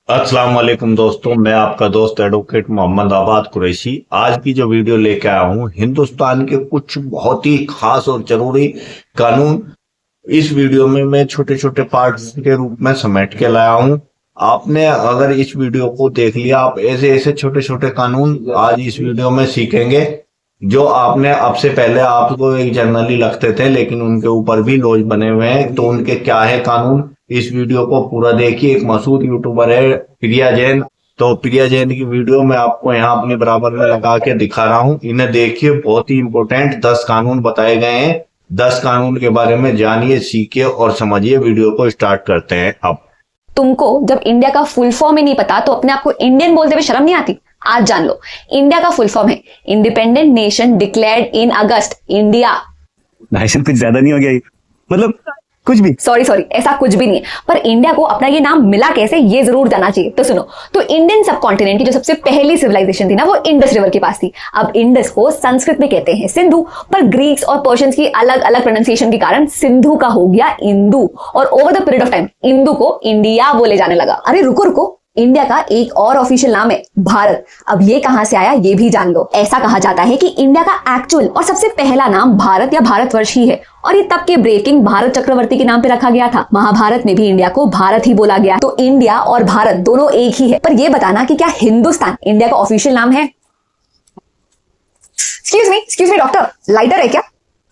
अस्सलाम वालेकुम दोस्तों, मैं आपका दोस्त एडवोकेट मोहम्मद आबाद कुरैशी आज की जो वीडियो लेके आया हूँ हिंदुस्तान के कुछ बहुत ही खास और जरूरी कानून इस वीडियो में मैं छोटे छोटे पार्ट्स के रूप में समेट के लाया हूँ। आपने अगर इस वीडियो को देख लिया, आप ऐसे ऐसे छोटे छोटे कानून आज इस वीडियो में सीखेंगे जो आपने अब से पहले आपको एक जनरली लगते थे, लेकिन उनके ऊपर भी लॉज बने हुए हैं। तो उनके क्या है कानून, इस वीडियो को पूरा देखिए। एक मशहूर यूट्यूबर है प्रिया जैन, तो प्रिया जैन की वीडियो मैं आपको यहाँ अपने बराबर में लगा के दिखा रहा हूँ। इन्हें देखिए, बहुत ही इंपॉर्टेंट 10 कानून बताए गए हैं। 10 कानून के बारे में जानिए, सीखिए और समझिए। वीडियो को स्टार्ट करते हैं। अब तुमको जब इंडिया का फुल फॉर्म ही नहीं पता तो अपने आप को इंडियन बोलते हुए शर्म नहीं आती? आज जान लो, इंडिया का फुल फॉर्म है इंडिपेंडेंट नेशन डिक्लेयर्ड इन अगस्त इंडिया। भाषण कुछ ज्यादा नहीं हो गया? मतलब कुछ भी सॉरी, ऐसा कुछ भी नहीं है। पर इंडिया को अपना ये नाम मिला कैसे, ये जरूर जानना चाहिए। तो सुनो, तो इंडियन सब कॉन्टिनेंट की जो सबसे पहली सिविलाइजेशन थी ना, वो इंडस रिवर के पास थी। अब इंडस को संस्कृत में कहते हैं सिंधु, पर ग्रीक्स और पर्शियंस की अलग अलग प्रोनाउंसिएशन के कारण सिंधु का हो गया इंदु, और over the period of time Indu को इंडिया बोले जाने लगा। अरे रुको, इंडिया का एक और ऑफिशियल नाम है भारत। अब ये कहां से आया ये भी जान लो। ऐसा कहा जाता है कि इंडिया का एक्चुअल और सबसे पहला नाम भारत या भारतवर्ष ही है, और ये तब के ब्रेव किंग भारत चक्रवर्ती के नाम पे रखा गया था। महाभारत में भी इंडिया को भारत ही बोला गया। तो इंडिया और भारत दोनों एक ही है। पर ये बताना कि क्या हिंदुस्तान इंडिया का ऑफिशियल नाम है? एक्सक्यूज मी डॉक्टर, लाइटर है क्या?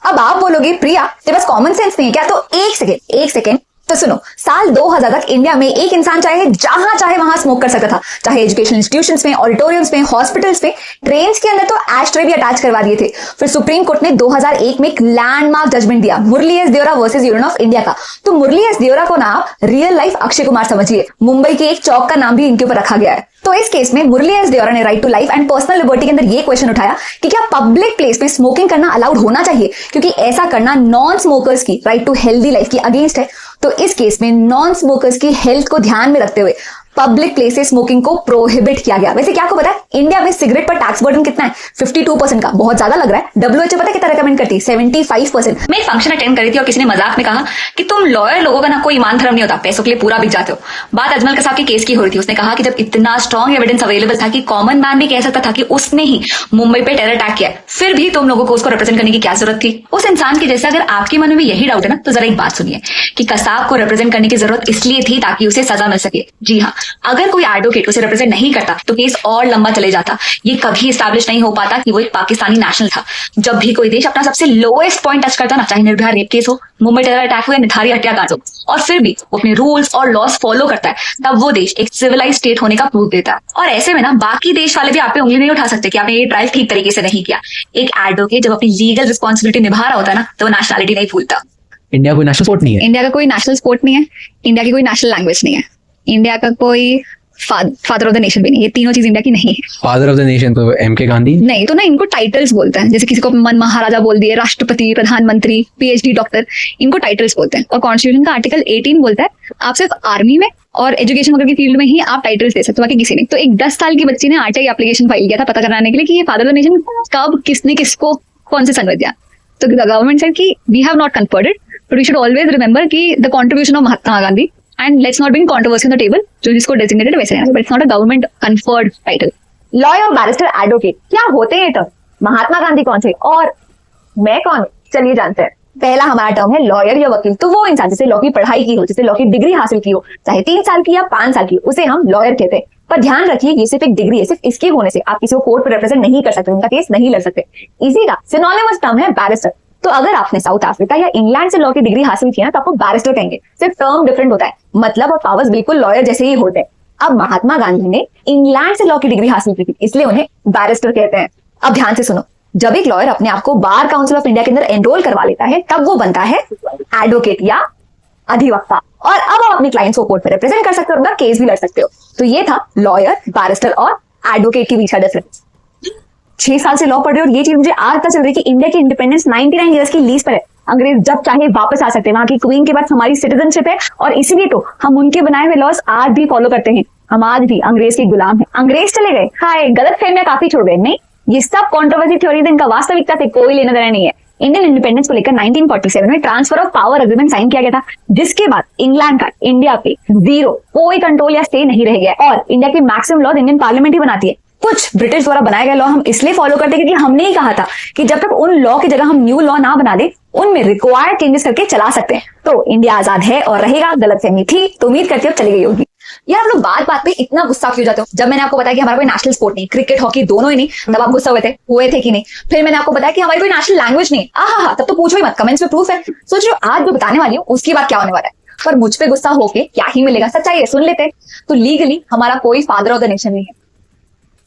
अब आप बोलोगे प्रिया तेरे पास कॉमन सेंस नहीं है क्या? तो एक सेकेंड तो सुनो, साल 2000 तक इंडिया में एक इंसान चाहे जहां चाहे वहां स्मोक कर सकता था, चाहे एजुकेशन इंस्टीट्यूशंस में, ऑडिटोरियम्स में, हॉस्पिटल्स में, ट्रेन्स के अंदर तो एशट्रे भी अटैच करवा दिए थे। फिर सुप्रीम कोर्ट ने 2001 में एक लैंडमार्क जजमेंट दिया, Murli S Deora versus union of India का। तो मुरली एस देवरा को ना रियल लाइफ अक्षय कुमार समझिए। मुंबई के एक चौक का नाम भी इनके ऊपर रखा गया है। तो इस केस में मुरली एस देवरा ने right to life and personal liberty के अंदर ये क्वेश्चन उठाया कि क्या पब्लिक प्लेस में स्मोकिंग करना अलाउड होना चाहिए, क्योंकि ऐसा करना नॉन स्मोकर्स की राइट टू हेल्दी लाइफ की अगेंस्ट है। तो इस केस में नॉन स्मोकर्स की हेल्थ को ध्यान में रखते हुए पब्लिक प्लेसेस स्मोकिंग को प्रोहिबिट किया गया। वैसे क्या आपको पता है इंडिया में सिगरेट पर टैक्स बर्डन कितना है? 52% का। बहुत ज्यादा लग रहा है। डब्ल्यूएचओ पता है कितना रेकमेंड करती है? 75%। मैं एक फंक्शन अटेंड करी थी और किसी ने मजाक में कहा कि तुम लॉयर लोगों का ना कोई ईमान धर्म नहीं होता, पैसों के लिए पूरा बिक जाते हो। बात अजमल कसाब के केस की हो रही थी। उसने कहा कि जब इतना स्ट्रॉन्ग एविडेंस अवेलेबल था कि कॉमन मैन भी कह सकता था कि उसने ही मुंबई पे टेरर अटैक किया, फिर भी तुम लोगों को उसको रिप्रेजेंट करने की क्या जरूरत थी? उस इंसान के जैसे अगर आपके मन में भी यही डाउट है ना, तो जरा एक बात सुनिए कि कसाब को रिप्रेजेंट करने की जरूरत इसलिए थी ताकि उसे सजा मिल सके। जी हाँ, अगर कोई एडवोकेट उसे रिप्रेजेंट नहीं करता तो केस और लंबा चले जाता। ये कभी एस्टैब्लिश नहीं हो पाता कि वो एक पाकिस्तानी नेशनल था। जब भी कोई देश अपना सबसे लोएस्ट पॉइंट टच करता ना, चाहे निर्भया रेप केस हो, मुंबई टेरर अटैक हो या निथारी हत्याकांड हो, और फिर भी वो अपने रूल्स और लॉस फॉलो करता है, तब वो देश एक सिविलाइज स्टेट होने का प्रूफ देता है। और ऐसे में ना बाकी देश वाले भी आप पे उंगली नहीं उठा सकते कि आपने ये ट्रायल ठीक तरीके से नहीं किया। एक एडवोकेट जब अपनी लीगल रिस्पॉन्सिबिलिटी निभा रहा होता है ना, तो वो नेशनलिटी नहीं भूलता। इंडिया कोई नेशनल स्पोर्ट नहीं है। इंडिया का कोई नेशनल स्पोर्ट नहीं है। इंडिया की कोई नेशनल लैंग्वेज नहीं है। इंडिया का कोई फादर ऑफ द नेशन भी नहीं। ये तीनों चीज इंडिया की नहीं है। फादर ऑफ द नेशन तो एमके गांधी नहीं, तो ना इनको टाइटल्स बोलते हैं। जैसे किसी को मन महाराजा बोल दिए, राष्ट्रपति, प्रधानमंत्री, पीएचडी, डॉक्टर, इनको टाइटल्स बोलते हैं। और कॉन्स्टिट्यूशन का आर्टिकल 18 बोलता है आप सिर्फ आर्मी में और एजुकेशन वगैरह की फील्ड में ही आप टाइटल्स दे सकते हो, बाकी किसी नहीं। तो एक 10 साल की बच्ची ने आरटीआई एप्लीकेशन फाइल किया था पता कराने के लिए कि ये फादर ऑफ द नेशन कब, किसने, किसको, कौन से सन में दिया। तो द गवर्नमेंट सेड कि we have not conferred it, but we should always remember कि the contribution of Mahatma Gandhi and let's not bring controversy on the table, जो जिसको designated वैसे है, but it's not a government conferred title. Lawyer, barrister, advocate क्या होते हैं term? Mahatma Gandhi कौन थे और मैं कौन? चलिए जानते हैं। पहला हमारा टर्म है लॉयर या वकील। तो वो इंसान जिसने लॉ की पढ़ाई की हो, जिसने लॉ की डिग्री हासिल की हो, चाहे 3 साल की या 5 साल की, उसे हम लॉयर कहते हैं। पर ध्यान रखिए ये सिर्फ एक डिग्री है। सिर्फ इसके होने से आप किसी को कोर्ट पर रिप्रेजेंट नहीं कर सकते, उनका केस नहीं लड़ सकते। इसी का सिनोनिमस टर्म है बैरिस्टर। तो अगर आपने साउथ अफ्रीका या इंग्लैंड से लॉ की डिग्री हासिल की ना, तो आपको बैरिस्टर कहेंगे। सिर्फ टर्म डिफरेंट होता है, मतलब और पावर्स बिल्कुल लॉयर जैसे ही होते हैं। अब महात्मा गांधी ने इंग्लैंड से लॉ की डिग्री हासिल की थी, इसलिए उन्हें बैरिस्टर कहते हैं। अब ध्यान से सुनो, जब एक लॉयर अपने आप को बार काउंसिल ऑफ इंडिया के अंदर एनरोल करवा लेता है, तब वो बनता है एडवोकेट या अधिवक्ता। और अब आप अपने क्लाइंट्स को कोर्ट पर रिप्रेजेंट कर सकते हो, उनका केस भी लड़ सकते हो। तो ये था लॉयर, बैरिस्टर और एडवोकेट के बीच का डिफरेंस। 6 साल से लॉ पढ़ रहे हो और ये चीज मुझे आज तक चल रही है कि इंडिया की इंडिपेंडेंस 99 ईयर्स की लीज पर है। अंग्रेज जब चाहे वापस आ सकते हैं। वहां की क्वीन के बाद हमारी सिटीजनशिप है, और इसीलिए तो हम उनके बनाए हुए लॉज आज भी फॉलो करते हैं। हम आज भी अंग्रेज के गुलाम हैं। अंग्रेज चले गए, हाय, गलत फहमियां काफी छोड़ गए। नहीं, ये सब कॉन्ट्रोवर्सी थ्योरीज, इनका वास्तविकता से कोई लेना देना नहीं है। इंडियन इंडिपेंडेंस को लेकर 1947 में transfer of power agreement sign किया गया था, जिसके बाद इंग्लैंड का इंडिया पे जीरो, कोई कंट्रोल या स्टे नहीं रह गया और इंडिया के मैक्सिमम लॉज इंडियन पार्लियामेंट ही बनाती है। कुछ ब्रिटिश द्वारा बनाए गए लॉ हम इसलिए फॉलो करते हैं क्योंकि हमने ही कहा था कि जब तक उन लॉ की जगह हम न्यू लॉ ना बना दे, उनमें रिक्वायर्ड चेंजेस करके चला सकते हैं। तो इंडिया आजाद है और रहेगा, गलतफहमी थी तो उम्मीद करती हूँ अब चली गई होगी। यार आप लोग बात बात पे इतना गुस्सा क्यों जाते हो? जब मैंने आपको बताया कि हमारा कोई नेशनल स्पोर्ट नहीं, क्रिकेट हॉकी दोनों ही नहीं, तब आप गुस्सा हुए थे कि नहीं? फिर मैंने आपको बताया कि हमारी कोई नेशनल लैंग्वेज नहीं, आहा, तब तो पूछो ही मत, कमेंट्स में प्रूफ है। सोच रहे हो आज जो बताने वाली हूँ उसकी बात क्या होने वाला है, पर मुझ पे गुस्सा होके क्या ही मिलेगा, सच्चाई है, सुन लेते हैं। तो लीगली हमारा कोई फादर ऑफ द नेशन नहीं है।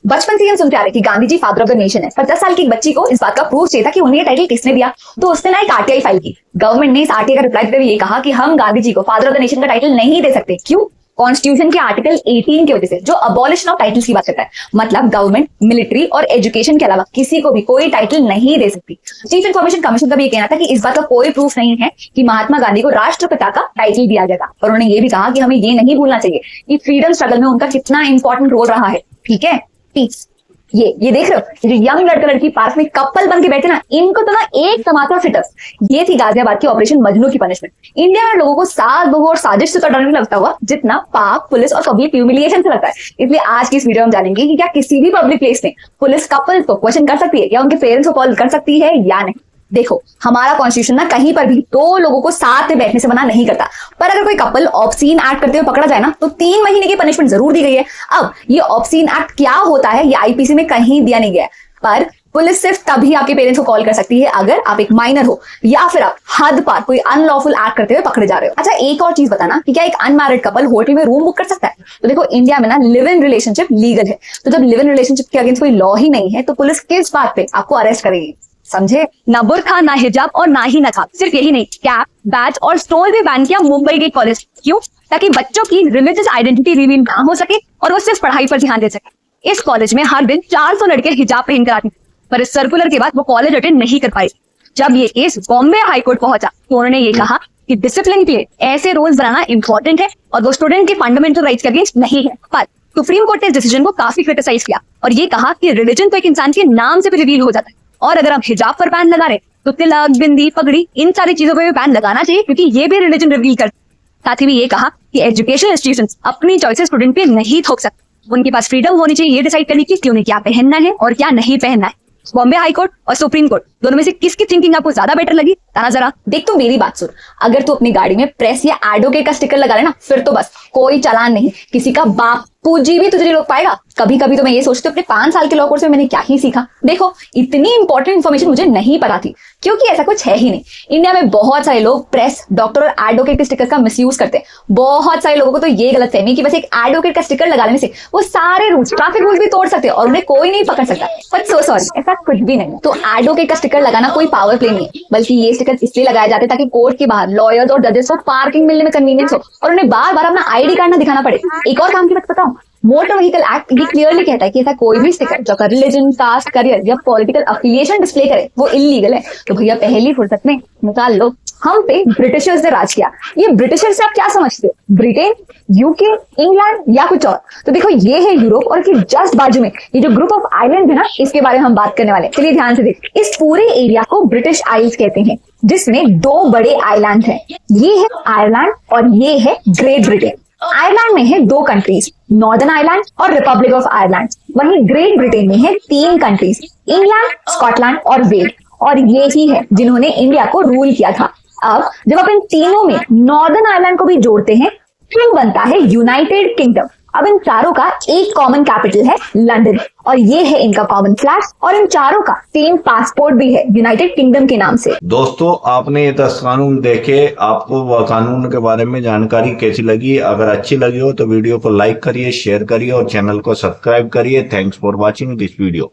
बचपन से हम सुनते आ रहे कि Gandhi ji father of the nation है, पर 10 साल की एक बच्ची को इस बात का प्रूफ चाहिए था कि उन्हें ये टाइटल किसने दिया, तो उसने ना एक आरटीआई फाइल की। गवर्नमेंट ने इस आरटीआई का रिप्लाई देते हुए ये कहा कि हम गांधी जी को फादर ऑफ द नेशन का टाइटल नहीं दे सकते। क्यों? कॉन्स्टिट्यूशन के आर्टिकल 18 की वजह से, जो अबॉलिशन ऑफ टाइटल्स की बात करता है। मतलब गवर्नमेंट, मिलिट्री और एजुकेशन के अलावा किसी को भी कोई टाइटल नहीं दे सकती। चीफ इंफॉर्मेशन कमीशन का भी ये कहना था कि इस बात का कोई प्रूफ नहीं है कि महात्मा गांधी को राष्ट्रपिता का टाइटल दिया जाएगा। और उन्होंने ये भी कहा कि हमें ये नहीं भूलना चाहिए कि फ्रीडम स्ट्रगल में उनका कितना इंपॉर्टेंट रोल रहा है। ठीक है, पीस। ये देख रहे हो, जो यंग लड़का लड़की पार्क में कपल बन के बैठे ना, इनको तो ना एक तमाचा फिटस। ये थी गाजियाबाद की ऑपरेशन मजनू की पनिशमेंट। इंडिया में लोगों को सास बहू और साजिश से तो डर नहीं लगता हुआ जितना पाक, पुलिस और पब्लिक ह्यूमिलिएशन से लगता है। इसलिए आज की इस वीडियो में जानेंगे कि क्या किसी भी पब्लिक प्लेस में पुलिस कपल को क्वेश्चन कर सकती है या उनके पेरेंट्स को कॉल कर सकती है या नहीं। देखो, हमारा कॉन्स्टिट्यूशन ना कहीं पर भी दो लोगों को साथ में बैठने से मना नहीं करता, पर अगर कोई कपल ऑब्सीन एक्ट करते हुए पकड़ा जाए ना, तो 3 महीने की पनिशमेंट जरूर दी गई है। अब ये ऑब्सीन एक्ट क्या होता है, ये आईपीसी में कहीं दिया नहीं गया है, पर पुलिस सिर्फ तभी आपके पेरेंट्स को कॉल कर सकती है अगर आप एक माइनर हो या फिर आप हद पार कोई अनलॉफुल एक्ट करते हुए पकड़े जा रहे हो। अच्छा, एक और चीज बताना कि क्या एक अनमैरिड कपल होटल में रूम बुक कर सकता है? तो देखो, इंडिया में ना लिव इन रिलेशनशिप लीगल है, तो जब लिव इन रिलेशनशिप के अगेंस्ट कोई लॉ ही नहीं है तो पुलिस किस बात पे आपको अरेस्ट करेगी? समझे? ना बुर्खा, ना हिजाब और ना ही नकाब। सिर्फ यही नहीं, कैप, बैच और स्टोल भी बैन किया मुंबई के कॉलेज। क्यों? ताकि बच्चों की रिलीजियस आइडेंटिटी रिवील ना हो सके और वो सिर्फ पढ़ाई पर ध्यान दे सके। इस कॉलेज में हर दिन 400 लड़के हिजाब पहन कर आते थे, पर इस सर्कुलर के बाद वो कॉलेज अटेंड नहीं कर पाए। जब ये केस बॉम्बे हाईकोर्ट पहुंचा तो उन्होंने ये कहा कि डिसिप्लिन के लिए ऐसे रूल्स बनाना इंपॉर्टेंट है और वो स्टूडेंट के फंडामेंटल राइट्स के अगेंस्ट नहीं है। पर सुप्रीम कोर्ट ने इस डिसीजन को काफी क्रिटिसाइज किया और ये कहा कि रिलीजन तो एक इंसान के नाम से भी रिवील हो जाता है, और अगर आप हिजाब पर बैन लगा रहे तो तिलक, बिंदी, पगड़ी, इन सारी चीजों पर भी बैन लगाना चाहिए क्योंकि ये भी रिलीजन रिवील करते। साथ ही भी ये कहा कि एजुकेशन इंस्टीट्यूशंस अपनी चॉइसेस स्टूडेंट पे नहीं थोप सकते, उनके पास फ्रीडम होनी चाहिए ये डिसाइड करने की कि उन्हें क्या पहनना है और क्या नहीं पहनना है। बॉम्बे हाई कोर्ट और सुप्रीम कोर्ट दोनों में से किसकी थिंकिंग आपको ज्यादा बेटर लगी? ताना जरा देख। तो मेरी बात सुन, अगर तू अपनी गाड़ी में प्रेस या एडवोकेट का स्टिकर लगा लेना, फिर तो बस कोई चालान नहीं, किसी का बापूजी भी तुझे नहीं रोक पाएगा। कभी कभी तो मैं ये सोचती हूँ अपने 5 साल के लॉ कोर्स में मैंने क्या ही सीखा। देखो, इतनी इंपॉर्टेंट इन्फॉर्मेशन मुझे नहीं पता थी क्योंकि ऐसा कुछ है ही नहीं। इंडिया में बहुत सारे लोग प्रेस, डॉक्टर और एडवोकेट के स्टिकर का मिसयूज करते हैं। बहुत सारे लोगों को तो ये गलत फहमी कि बस एक एडवोकेट का स्टिकर लगा लेने से वो सारे रूल्स, ट्रैफिक रूल्स भी तोड़ सकते हैं और उन्हें कोई नहीं पकड़ सकता। बट सो सॉरी, ऐसा कुछ भी नहीं। तो एडवोकेट का स्टिकर लगाना कोई पावर प्ले नहीं है, बल्कि ये स्टिकर इसलिए लगाए जाते हैं ताकि कोर्ट के बाहर लॉयर्स और जजेस को पार्किंग मिलने में कन्वीनियंस हो और उन्हें बार बार अपना आईडी कार्ड ना दिखाना पड़े। एक और काम की बात बताऊं, मोटर व्हीकल एक्ट ये क्लियरली कहता है कि ऐसा कोई भी स्टिकर जो रिलीजन, कास्ट, करियर या पॉलिटिकल अफिलिएशन डिस्प्ले करे वो इलीगल है। तो भैया पहली फुर्सत में निकाल लो। हम पे ब्रिटिशर्स ने राज किया। ये ब्रिटिशर्स से आप क्या समझते हो? ब्रिटेन, यूके, इंग्लैंड या कुछ और? तो देखो, ये है यूरोप और इसके जस्ट बाजू में ये जो ग्रुप ऑफ आइलैंड है ना, इसके बारे में हम बात करने वाले हैं। चलिए ध्यान से देख। इस पूरे एरिया को ब्रिटिश आइल्स कहते हैं, जिसमें 2 बड़े आइलैंड हैं। ये है आयरलैंड और ये है ग्रेट ब्रिटेन। आयरलैंड में है 2 कंट्रीज, नॉर्दर्न आयरलैंड और रिपब्लिक ऑफ आयरलैंड। वहीं ग्रेट ब्रिटेन में है 3 कंट्रीज, इंग्लैंड, स्कॉटलैंड और वेल्स। और ये ही है जिन्होंने इंडिया को रूल किया था। अब जब आप इन तीनों में नॉर्दर्न आयरलैंड को भी जोड़ते हैं फिर बनता है यूनाइटेड किंगडम। अब इन चारों का एक कॉमन कैपिटल है लंदन और ये है इनका कॉमन फ्लैग और इन चारों का सेम पासपोर्ट भी है यूनाइटेड किंगडम के नाम से। दोस्तों, आपने ये 10 कानून देखे, आपको वह कानून के बारे में जानकारी कैसी लगी? अगर अच्छी लगी हो तो वीडियो को लाइक करिए, शेयर करिए और चैनल को सब्सक्राइब करिए। Thanks for watching this video.